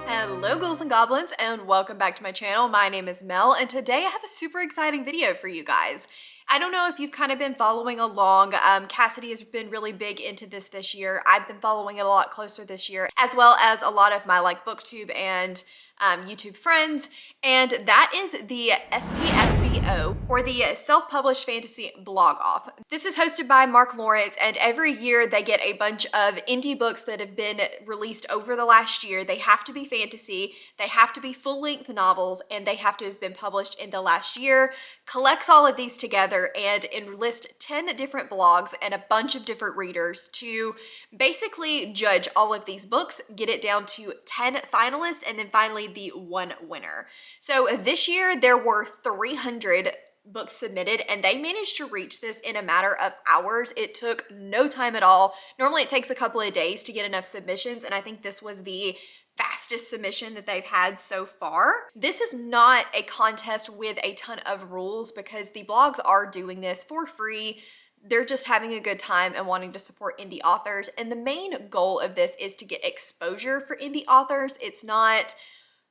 Hello ghouls and goblins and welcome back to my channel. My name is Mel and today I have a super exciting video for you guys. I don't know if you've kind of been following along. Cassidy has been really big into this year. I've been following it a lot closer this year, as well as a lot of my booktube and YouTube friends, and that is the SPFBO, or the Self-Published Fantasy Blog Off. This is hosted by Mark Lawrence, and every year they get a bunch of indie books that have been released over the last year. They have to be fantasy, they have to be full-length novels, and they have to have been published in the last year. Collects all of these together and enlist 10 different blogs and a bunch of different readers to basically judge all of these books, get it down to 10 finalists, and then finally the one winner. So this year there were 300 books submitted and they managed to reach this in a matter of hours. It took no time at all. Normally it takes a couple of days to get enough submissions, and I think this was the fastest submission that they've had so far. This is not a contest with a ton of rules because the blogs are doing this for free. They're just having a good time and wanting to support indie authors, and the main goal of this is to get exposure for indie authors. It's not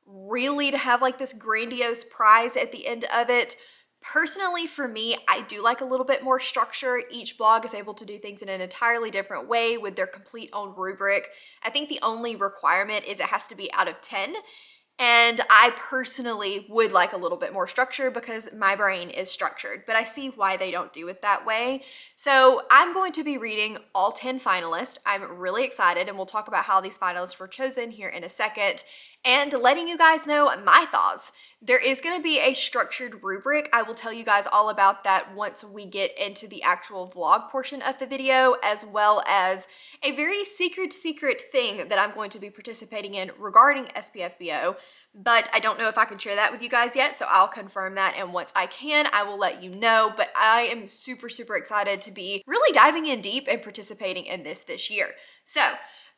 really to have this grandiose prize at the end of it. Personally, for me, I do like a little bit more structure. Each blog is able to do things in an entirely different way with their complete own rubric. I think the only requirement is it has to be out of 10. And I personally would like a little bit more structure because my brain is structured, but I see why they don't do it that way. So I'm going to be reading all 10 finalists. I'm really excited, and we'll talk about how these finalists were chosen here in a second, and letting you guys know my thoughts. There is going to be a structured rubric. I will tell you guys all about that once we get into the actual vlog portion of the video, as well as a very secret thing that I'm going to be participating in regarding SPFBO, but I don't know if I can share that with you guys yet, so I'll confirm that, and once I can, I will let you know. But I am super excited to be really diving in deep and participating in this year. So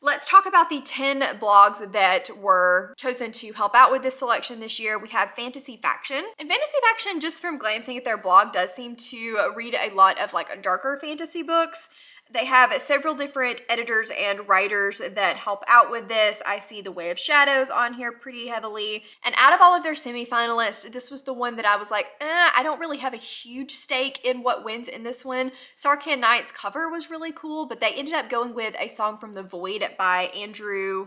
let's talk about the 10 blogs that were chosen to help out with this selection this year. We have Fantasy Faction. And Fantasy Faction, just from glancing at their blog, does seem to read a lot of darker fantasy books. They have several different editors and writers that help out with this. I see The Way of Shadows on here pretty heavily. And out of all of their semi-finalists, this was the one that I was like, I don't really have a huge stake in what wins in this one. Sarkhan Knight's cover was really cool, but they ended up going with A Song from the Void by Andrew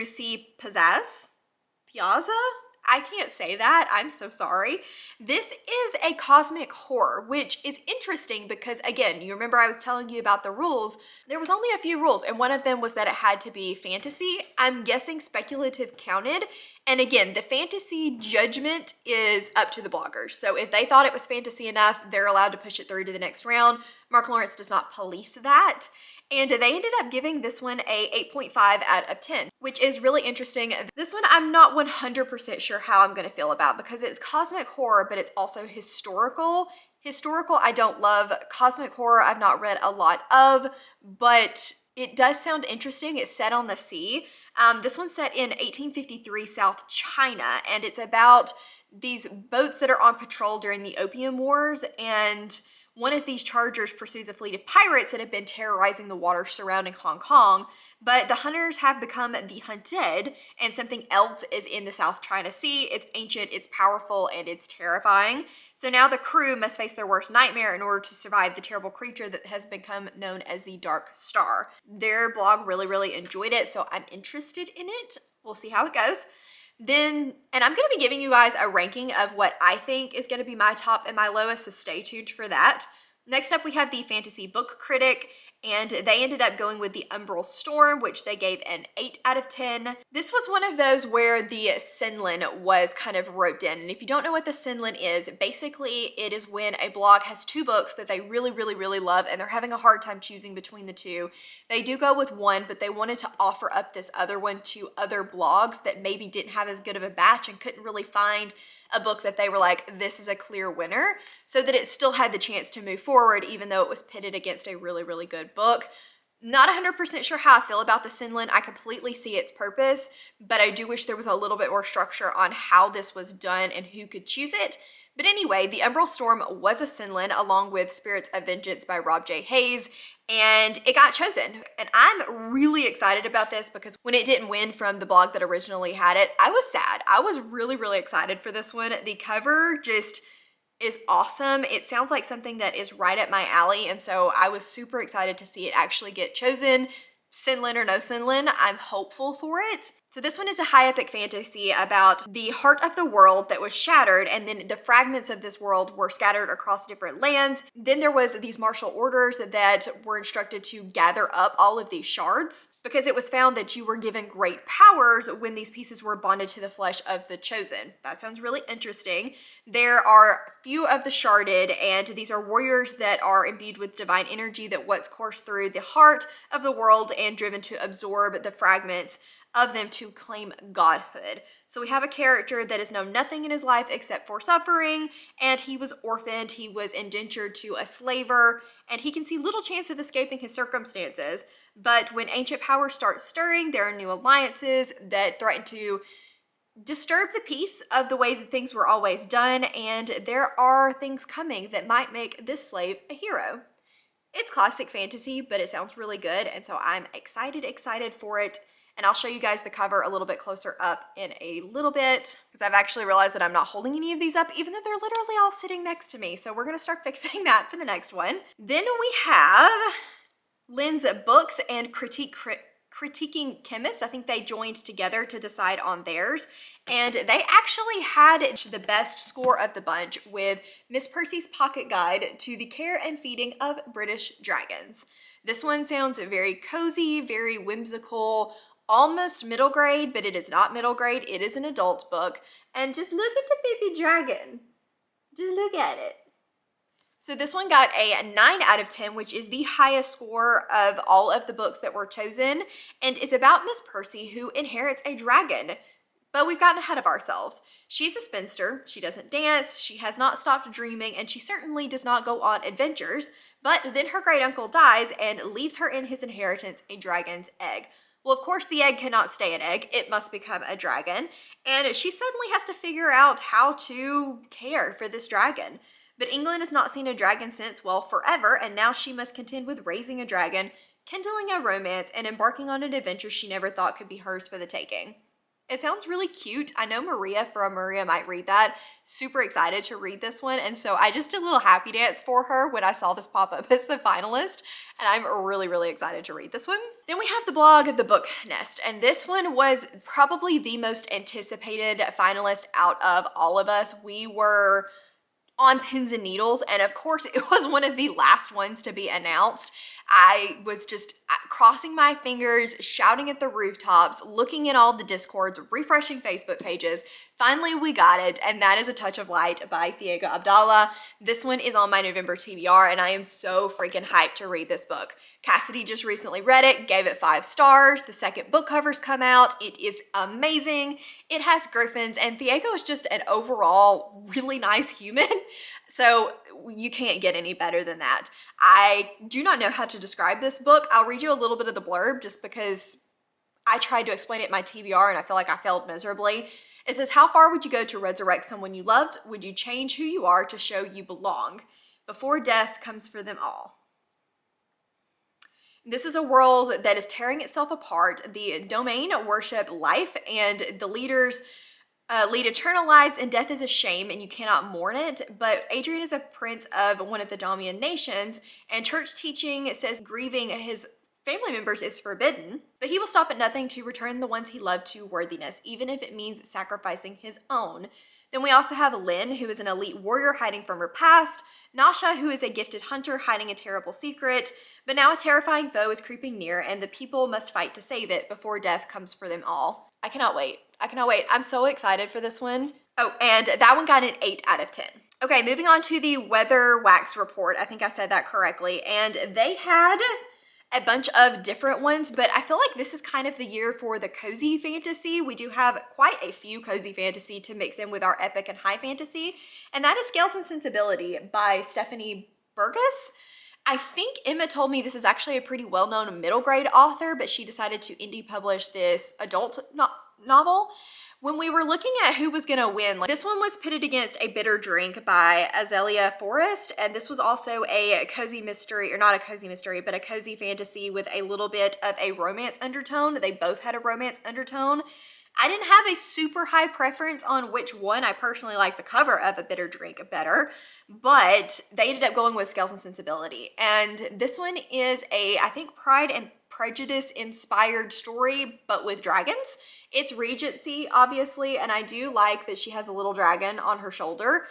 C. Piazza? I can't say that. I'm so sorry. This is a cosmic horror, which is interesting because, again, you remember I was telling you about the rules. There was only a few rules, and one of them was that it had to be fantasy. I'm guessing speculative counted. And again, the fantasy judgment is up to the bloggers. So if they thought it was fantasy enough, they're allowed to push it through to the next round. Mark Lawrence does not police that. And they ended up giving this one a 8.5 out of 10, which is really interesting. This one I'm not 100% sure how I'm going to feel about because it's cosmic horror, but it's also historical. Historical I don't love. Cosmic horror I've not read a lot of, but it does sound interesting. It's set on the sea. This one's set in 1853 South China, and it's about these boats that are on patrol during the Opium Wars, and one of these chargers pursues a fleet of pirates that have been terrorizing the waters surrounding Hong Kong, but the hunters have become the hunted, and something else is in the South China Sea. It's ancient, it's powerful, and it's terrifying. So now the crew must face their worst nightmare in order to survive the terrible creature that has become known as the Dark Star. Their blog really enjoyed it, so I'm interested in it. We'll see how it goes. And I'm going to be giving you guys a ranking of what I think is going to be my top and my lowest, so stay tuned for that. Next up, we have the Fantasy Book Critic, and they ended up going with the Umbral Storm, which they gave an 8 out of 10. This was one of those where the Senlin was kind of roped in, and if you don't know what the Senlin is, basically it is when a blog has two books that they really love and they're having a hard time choosing between the two. They do go with one, but they wanted to offer up this other one to other blogs that maybe didn't have as good of a batch and couldn't really find a book that they were like, this is a clear winner, so that it still had the chance to move forward even though it was pitted against a really good book. Not 100% sure how I feel about the Senlin. I completely see its purpose, but I do wish there was a little bit more structure on how this was done and who could choose it. But anyway, the Umbral Storm was a Sinlin along with Spirits of Vengeance by Rob J. Hayes, and it got chosen. And I'm really excited about this because when it didn't win from the blog that originally had it, I was sad. I was really, really excited for this one. The cover just is awesome. It sounds like something that is right up my alley, and so I was super excited to see it actually get chosen. Sinlin or no Sinlin, I'm hopeful for it. So this one is a high epic fantasy about the heart of the world that was shattered, and then the fragments of this world were scattered across different lands. Then there was these martial orders that were instructed to gather up all of these shards because it was found that you were given great powers when these pieces were bonded to the flesh of the chosen. That sounds really interesting. There are few of the sharded, and these are warriors that are imbued with divine energy that once coursed through the heart of the world and driven to absorb the fragments of them to claim godhood. So we have a character that has known nothing in his life except for suffering, and he was orphaned, he was indentured to a slaver, and he can see little chance of escaping his circumstances. But when ancient powers start stirring, there are new alliances that threaten to disturb the peace of the way that things were always done, and there are things coming that might make this slave a hero. It's classic fantasy, but it sounds really good, and so I'm excited for it. And I'll show you guys the cover a little bit closer up in a little bit because I've actually realized that I'm not holding any of these up even though they're literally all sitting next to me. So we're gonna start fixing that for the next one. Then we have LYNN'S books and critiquing CHEMIST. I think they joined together to decide on theirs. And they actually had the best score of the bunch with Miss Percy's Pocket Guide to the Care and Feeding of British Dragons. This one sounds very cozy, very whimsical, almost middle grade, but it is not middle grade. It is an adult book. And just look at the baby dragon. Just look at it. So this one got a 9 out of 10, which is the highest score of all of the books that were chosen. And it's about Miss Percy, who inherits a dragon. But we've gotten ahead of ourselves. She's a spinster, she doesn't dance, she has not stopped dreaming, and she certainly does not go on adventures. But then her great uncle dies and leaves her in his inheritance a dragon's egg. Well, of course, the egg cannot stay an egg. It must become a dragon. And she suddenly has to figure out how to care for this dragon. But England has not seen a dragon since, well, forever, and now she must contend with raising a dragon, kindling a romance, and embarking on an adventure she never thought could be hers for the taking. It sounds really cute. I know Maria from Maria Might Read That. Super excited to read this one, and so I just did a little happy dance for her when I saw this pop up as the finalist, and I'm really, really excited to read this one. Then we have the blog, The Book Nest, and this one was probably the most anticipated finalist out of all of us. We were on pins and needles, and of course it was one of the last ones to be announced. I was just crossing my fingers, shouting at the rooftops, looking in all the discords, refreshing Facebook pages. Finally, we got it, and that is A Touch of Light by Thiego Abdallah. This one is on my November TBR, and I am so freaking hyped to read this book. Cassidy just recently read it, gave it 5 stars. The second book cover's come out. It is amazing. It has griffins, and Thiego is just an overall really nice human. So you can't get any better than that. I do not know how to describe this book. I'll read you a little bit of the blurb just because I tried to explain it in my TBR and I feel like I failed miserably. It says, how far would you go to resurrect someone you loved? Would you change who you are to show you belong? Before death comes for them all. This is a world that is tearing itself apart. The domain worship life, and the leaders lead eternal lives, and death is a shame and you cannot mourn it. But Adrian is a prince of one of the Damian nations, and church teaching says grieving his family members is forbidden, but he will stop at nothing to return the ones he loved to worthiness, even if it means sacrificing his own. Then we also have Lynn, who is an elite warrior hiding from her past, Nasha, who is a gifted hunter hiding a terrible secret, but now a terrifying foe is creeping near and the people must fight to save it before death comes for them all. I cannot wait. I cannot wait. I'm so excited for this one. Oh, and that one got an 8 out of 10. Okay, moving on to the WEATHERWAX report. I think I said that correctly. And they had a bunch of different ones, but I feel like this is kind of the year for the cozy fantasy. We do have quite a few cozy fantasy to mix in with our epic and high fantasy, and that is Scales and Sensibility by Stephanie Burgess. I think Emma told me this is actually a pretty well-known middle grade author, but she decided to indie publish this adult, not novel. When we were looking at who was gonna win, like, this one was pitted against A Bitter Drink by Azalea Forrest, and this was also a cozy mystery, or not a cozy mystery, but a cozy fantasy with a little bit of a romance undertone. They both had a romance undertone. I didn't have a super high preference on which one. I personally like the cover of A Bitter Drink better, but they ended up going with Scales and Sensibility. And this one is a, I think, Pride and Prejudice inspired story, but with dragons. It's Regency, obviously, and I do like that she has a little dragon on her shoulder.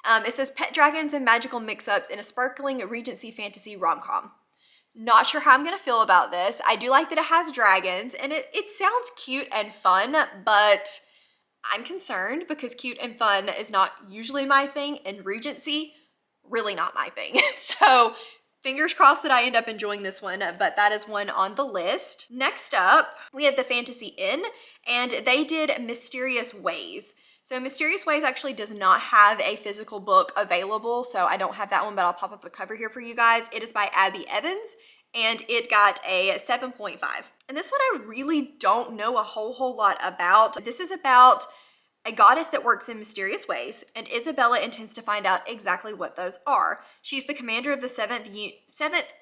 It says pet dragons and magical mix-ups in a sparkling Regency fantasy rom-com. Not sure how I'm gonna feel about this. I do like that it has dragons, and it sounds cute and fun, but I'm concerned because cute and fun is not usually my thing, and Regency, really not my thing. So fingers crossed that I end up enjoying this one, but that is one on the list. Next up, we have the Fantasy Inn, and they did Mysterious Ways. So Mysterious Ways actually does not have a physical book available, so I don't have that one, but I'll pop up the cover here for you guys. It is by Abby Evans, and it got a 7.5. And this one I really don't know a whole lot about. This is about a goddess that works in mysterious ways, and Isabella intends to find out exactly what those are. She's the commander of the 7th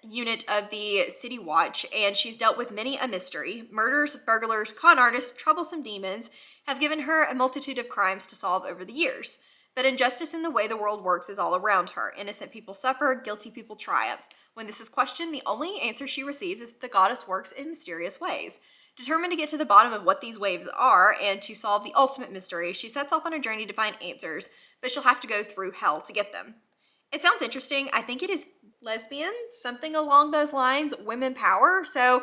unit of the City Watch, and she's dealt with many a mystery. Murders, burglars, con artists, troublesome demons have given her a multitude of crimes to solve over the years. But injustice in the way the world works is all around her. Innocent people suffer, guilty people triumph. When this is questioned, the only answer she receives is that the goddess works in mysterious ways. Determined to get to the bottom of what these waves are and to solve the ultimate mystery, she sets off on a journey to find answers, but she'll have to go through hell to get them. It sounds interesting. I think it is lesbian, something along those lines, women power. So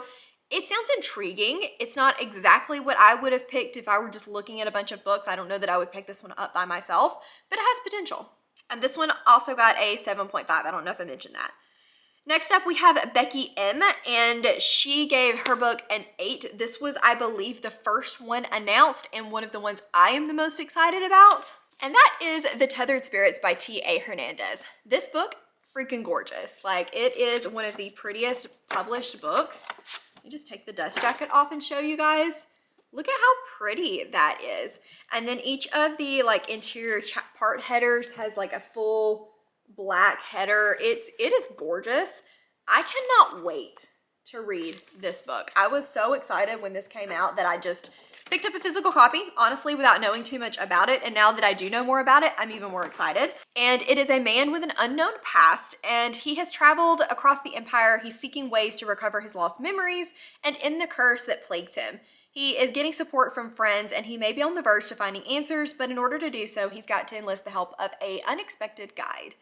it sounds intriguing. It's not exactly what I would have picked if I were just looking at a bunch of books. I don't know that I would pick this one up by myself, but it has potential. And this one also got a 7.5. I don't know if I mentioned that. Next up, we have Becky M, and she gave her book an 8. This was, I believe, the first one announced and one of the ones I am the most excited about. And that is The Tethered Spirits by T.A. Hernandez. This book, freaking gorgeous. Like, it is one of the prettiest published books. Let me just take the dust jacket off and show you guys. Look at how pretty that is. And then each of the like interior part headers has like a full black header. It is gorgeous. I cannot wait to read this book. I was so excited when this came out that I just picked up a physical copy, honestly, without knowing too much about it. And now that I do know more about it, I'm even more excited. And it is a man with an unknown past, and he has traveled across the empire. He's seeking ways to recover his lost memories and end the curse that plagues him. He is getting support from friends, and he may be on the verge to finding answers, but in order to do so, he's got to enlist the help of an unexpected guide.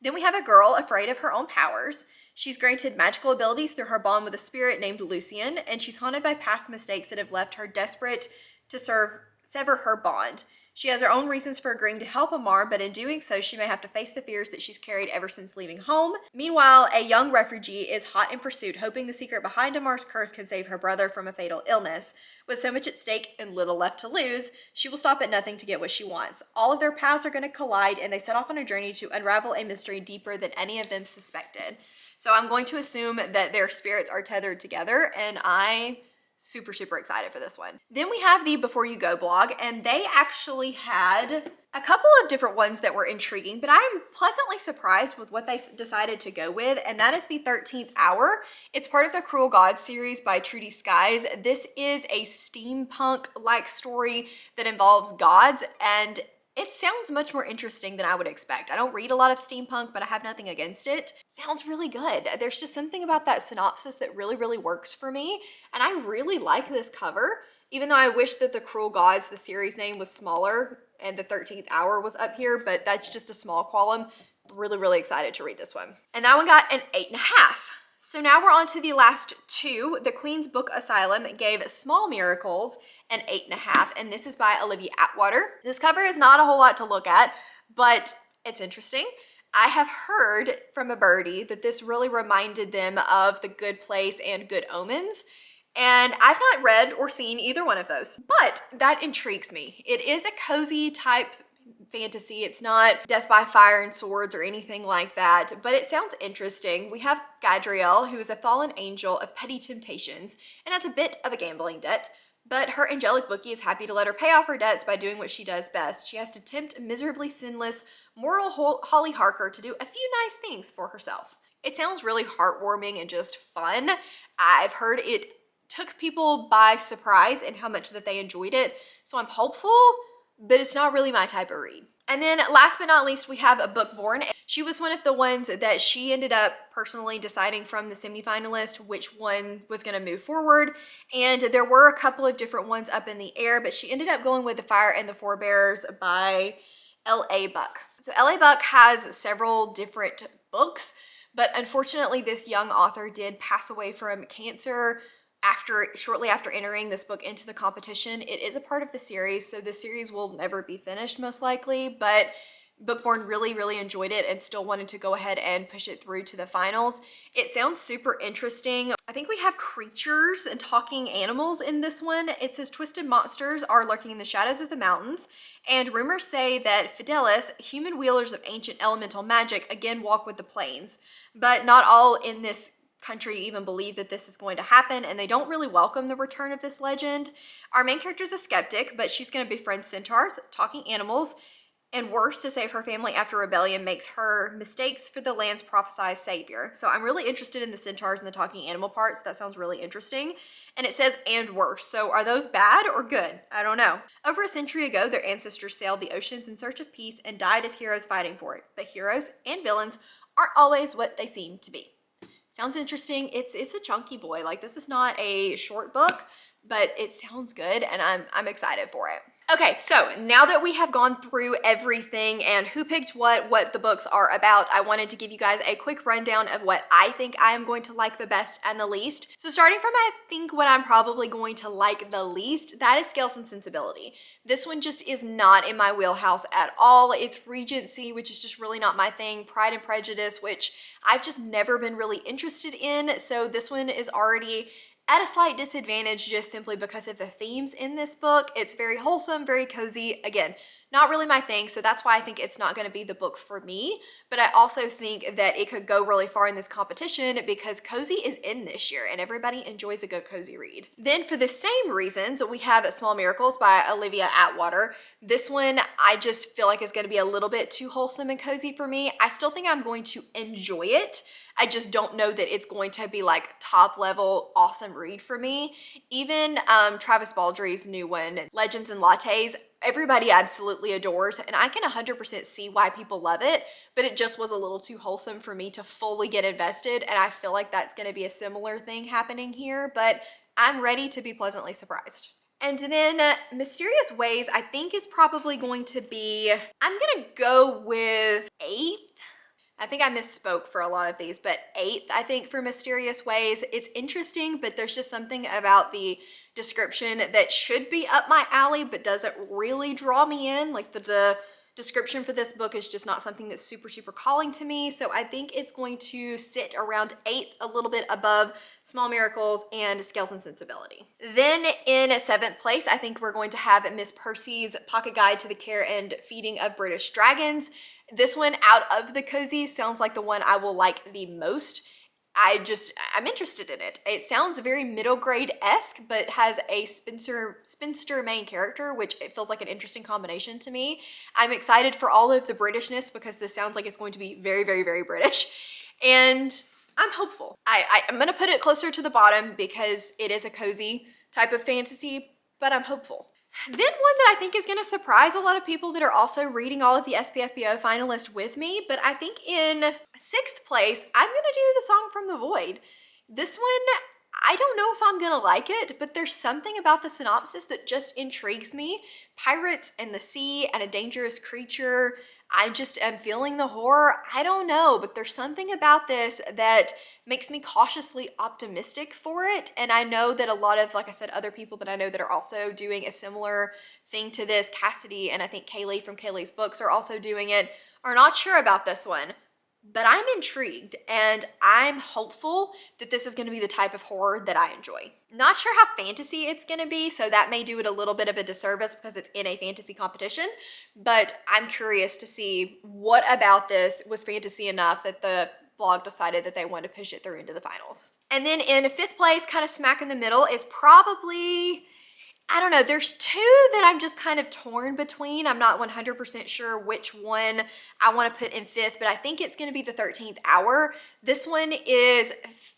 Then we have a girl afraid of her own powers. She's granted magical abilities through her bond with a spirit named Lucian, and she's haunted by past mistakes that have left her desperate to sever her bond. She has her own reasons for agreeing to help Amar, but in doing so, she may have to face the fears that she's carried ever since leaving home. Meanwhile, a young refugee is hot in pursuit, hoping the secret behind Amar's curse can save her brother from a fatal illness. With so much at stake and little left to lose, she will stop at nothing to get what she wants. All of their paths are going to collide, and they set off on a journey to unravel a mystery deeper than any of them suspected. So I'm going to assume that their spirits are tethered together, and I super excited for this one. Then we have the Before You Go blog, and they actually had a couple of different ones that were intriguing, but I'm pleasantly surprised with what they decided to go with, and that is the 13th Hour. It's part of the Cruel Gods series by Trudy Skies. This is a steampunk-like story that involves gods, and it sounds much more interesting than I would expect. I don't read a lot of steampunk, but I have nothing against it. Sounds really good. There's just something about that synopsis that really works for me, and I really like this cover, even though I wish that the Cruel Gods, the series name, was smaller and the 13th Hour was up here, but that's just a small qualm. Really excited to read this one. And that one got an 8.5. So now we're on to the last two. The Queen's Book Asylum gave Small Miracles an 8.5, and this is by Olivia Atwater. This cover is not a whole lot to look at, but it's interesting. I have heard from a birdie that this really reminded them of The Good Place and Good Omens, and I've not read or seen either one of those, but that intrigues me. It is a cozy type fantasy. It's not Death by Fire and Swords or anything like that, but it sounds interesting. We have Gadriel, who is a fallen angel of petty temptations and has a bit of a gambling debt. But her angelic bookie is happy to let her pay off her debts by doing what she does best. She has to tempt miserably sinless, mortal Holly Harker to do a few nice things for herself. It sounds really heartwarming and just fun. I've heard it took people by surprise and how much that they enjoyed it, so I'm hopeful, but it's not really my type of read. And then last but not least, we have a Bookborn. She was one of the ones that she ended up personally deciding from the semifinalist which one was going to move forward. And there were a couple of different ones up in the air, but she ended up going with The Fire and the Forebears by L.A. Buck. So L.A. Buck has several different books, but unfortunately this young author did pass away from cancer shortly after entering this book into the competition. It is a part of the series, so the series will never be finished most likely, but Bookborn really enjoyed it and still wanted to go ahead and push it through to the finals. It sounds super interesting. I think we have creatures and talking animals in this one. It says twisted monsters are lurking in the shadows of the mountains, and rumors say that Fidelis, human wielders of ancient elemental magic, again walk with the plains. But not all in this country even believe that this is going to happen, and they don't really welcome the return of this legend. Our main character is a skeptic, but she's going to befriend centaurs, talking animals, and worse, to save her family after rebellion makes her mistakes for the land's prophesied savior. So I'm really interested in the centaurs and the talking animal parts. That sounds really interesting. And it says, and worse. So are those bad or good? I don't know. Over a century ago, their ancestors sailed the oceans in search of peace and died as heroes fighting for it. But heroes and villains aren't always what they seem to be. Sounds interesting. It's a chunky boy. Like, this is not a short book, but it sounds good, and I'm excited for it. Okay, so now that we have gone through everything and who picked what the books are about, I wanted to give you guys a quick rundown of what I think I am going to like the best and the least. So starting from I think what I'm probably going to like the least, that is Scales and Sensibility. This one just is not in my wheelhouse at all. It's Regency, which is just really not my thing. Pride and Prejudice, which I've just never been really interested in. So this one is already at a slight disadvantage just simply because of the themes in this book. It's very wholesome, very cozy. Again, not really my thing, so that's why I think it's not going to be the book for me. But I also think that it could go really far in this competition because cozy is in this year and everybody enjoys a good cozy read. Then for the same reasons, we have Small Miracles by Olivia Atwater. This one I just feel like is going to be a little bit too wholesome and cozy for me. I still think I'm going to enjoy it. I just don't know that it's going to be like top level awesome read for me. Even Travis Baldry's new one, Legends and Lattes, everybody absolutely adores, and I can 100% see why people love it, but it just was a little too wholesome for me to fully get invested, and I feel like that's going to be a similar thing happening here, but I'm ready to be pleasantly surprised. And then Mysterious Ways, I think is probably going to be, I'm going to go with 8th. I think I misspoke for a lot of these, but 8th, I think, for Mysterious Ways. It's interesting, but there's just something about the description that should be up my alley, but doesn't really draw me in. Like the description for this book is just not something that's super calling to me. So I think it's going to sit around 8th, a little bit above Small Miracles and Scales and Sensibility. Then in 7th place, I think we're going to have Miss Percy's Pocket Guide to the Care and Feeding of British Dragons. This one, out of the cozy, sounds like the one I will like the most. I'm interested in it. It sounds very middle grade-esque, but has a spinster main character, which it feels like an interesting combination to me. I'm excited for all of the Britishness because this sounds like it's going to be very British. And I'm hopeful. I'm going to put it closer to the bottom because it is a cozy type of fantasy, but I'm hopeful. Then one that I think is going to surprise a lot of people that are also reading all of the SPFBO finalists with me, but I think in 6th place, I'm going to do The Song from the Void. This one, I don't know if I'm going to like it, but there's something about the synopsis that just intrigues me. Pirates and the sea and a dangerous creature. I just am feeling the horror. I don't know, but there's something about this that makes me cautiously optimistic for it. And I know that a lot of, like I said, other people that I know that are also doing a similar thing to this, Cassidy and I think Kaylee from Kaylee's Books are also doing it, are not sure about this one. But I'm intrigued and I'm hopeful that this is going to be the type of horror that I enjoy. Not sure how fantasy it's going to be, so that may do it a little bit of a disservice because it's in a fantasy competition, but I'm curious to see what about this was fantasy enough that the blog decided that they wanted to push it through into the finals. And then in 5th place, kind of smack in the middle, is probably I don't know, there's two that I'm just kind of torn between. I'm not 100% sure which one I want to put in fifth, but I think it's going to be the 13th Hour. This one is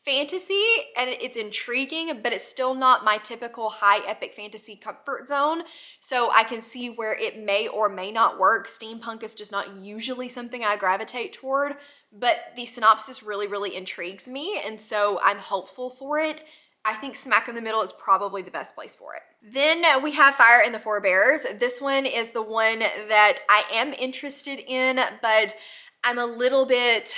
fantasy and it's intriguing, but it's still not my typical high epic fantasy comfort zone. So I can see where it may or may not work. Steampunk is just not usually something I gravitate toward, but the synopsis really intrigues me, and so I'm hopeful for it. I think smack in the middle is probably the best place for it. Then we have Fire and the Forebears. This one is the one that I am interested in, but I'm a little bit,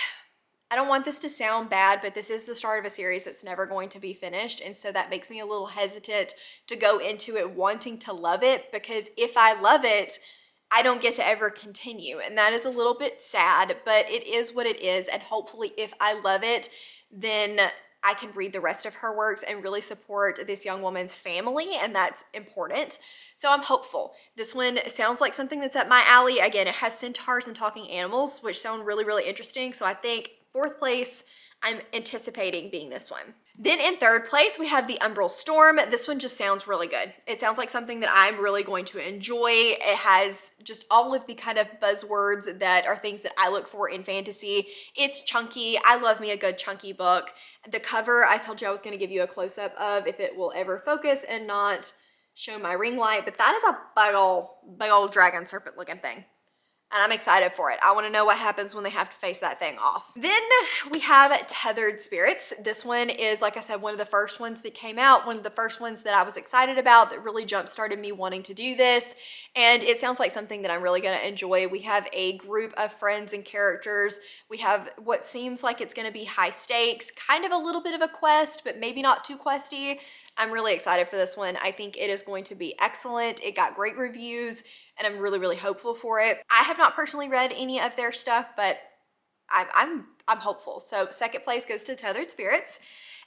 I don't want this to sound bad, but this is the start of a series that's never going to be finished, and so that makes me a little hesitant to go into it wanting to love it, because if I love it, I don't get to ever continue, and that is a little bit sad, but it is what it is, and hopefully if I love it, then I can read the rest of her works and really support this young woman's family, and that's important. So I'm hopeful. This one sounds like something that's up my alley. Again, it has centaurs and talking animals, which sound really interesting. So I think fourth place, I'm anticipating being this one. Then in third place, we have The Umbral Storm. This one just sounds really good. It sounds like something that I'm really going to enjoy. It has just all of the kind of buzzwords that are things that I look for in fantasy. It's chunky. I love me a good chunky book. The cover, I told you I was going to give you a close-up of if it will ever focus and not show my ring light, but that is a big old dragon serpent looking thing. And I'm excited for it. I want to know what happens when they have to face that thing off. Then we have Tethered Spirits. This one is, like I said, one of the first ones that came out, one of the first ones that I was excited about that really jump-started me wanting to do this. And it sounds like something that I'm really going to enjoy. We have a group of friends and characters. We have what seems like it's going to be high stakes, kind of a little bit of a quest, but maybe not too questy. I'm really excited for this one. I think it is going to be excellent. It got great reviews, and I'm really hopeful for it. I have not personally read any of their stuff, but I'm hopeful. So second place goes to Tethered Spirits.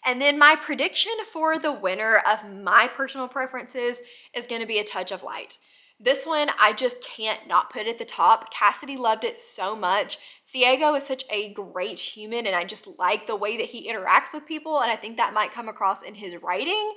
And then my prediction for the winner of my personal preferences is going to be A Touch of Light. This one, I just can't not put at the top. Cassidy loved it so much. Thiago is such a great human, and I just like the way that he interacts with people, and I think that might come across in his writing.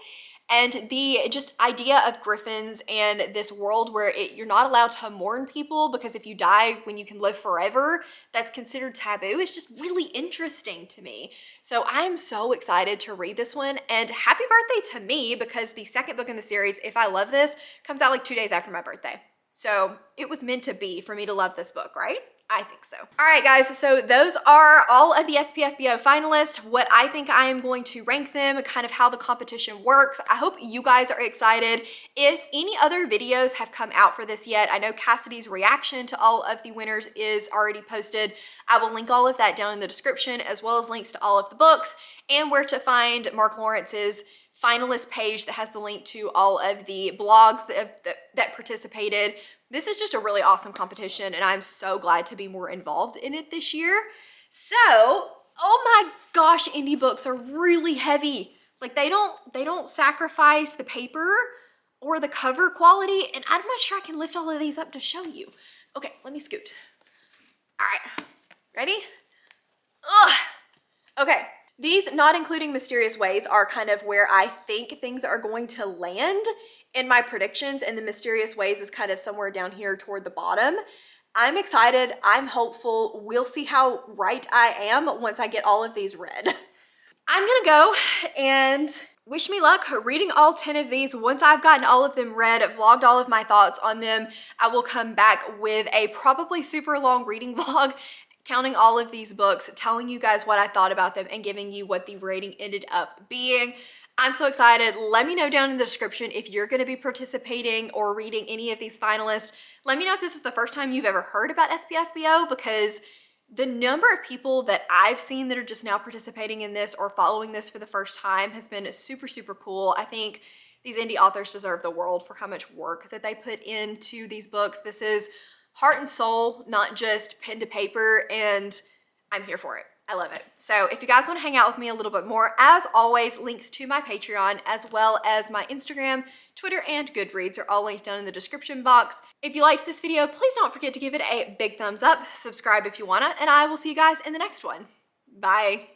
And the just idea of griffins and this world where you're not allowed to mourn people, because if you die when you can live forever, that's considered taboo. It's just really interesting to me. So I'm so excited to read this one, and happy birthday to me, because the second book in the series, If I Love This, comes out like 2 days after my birthday. So it was meant to be for me to love this book, right? I think so. All right, guys, so those are all of the SPFBO finalists, what I think I am going to rank them, kind of how the competition works. I hope you guys are excited. If any other videos have come out for this yet, I know Cassidy's reaction to all of the winners is already posted. I will link all of that down in the description, as well as links to all of the books and where to find Mark Lawrence's finalist page that has the link to all of the blogs that participated. This is just a really awesome competition, and I'm so glad to be more involved in it this year. So, oh my gosh, indie books are really heavy. Like they don't sacrifice the paper or the cover quality, and I'm not sure I can lift all of these up to show you. Okay, let me scoot. All right, ready? Ugh. Okay. These, not including Mysterious Ways, are kind of where I think things are going to land in my predictions, and the Mysterious Ways is kind of somewhere down here toward the bottom. I'm excited. I'm hopeful. We'll see how right I am once I get all of these read. I'm gonna go and wish me luck reading all 10 of these. Once I've gotten all of them read, vlogged all of my thoughts on them, I will come back with a probably super long reading vlog counting all of these books, telling you guys what I thought about them, and giving you what the rating ended up being. I'm so excited. Let me know down in the description if you're going to be participating or reading any of these finalists. Let me know if this is the first time you've ever heard about SPFBO, because the number of people that I've seen that are just now participating in this or following this for the first time has been super cool. I think these indie authors deserve the world for how much work that they put into these books. This is heart and soul, not just pen to paper, and I'm here for it. I love it. So if you guys want to hang out with me a little bit more, as always, links to my Patreon, as well as my Instagram, Twitter, and Goodreads are all linked down in the description box. If you liked this video, please don't forget to give it a big thumbs up, subscribe if you wanna, and I will see you guys in the next one. Bye.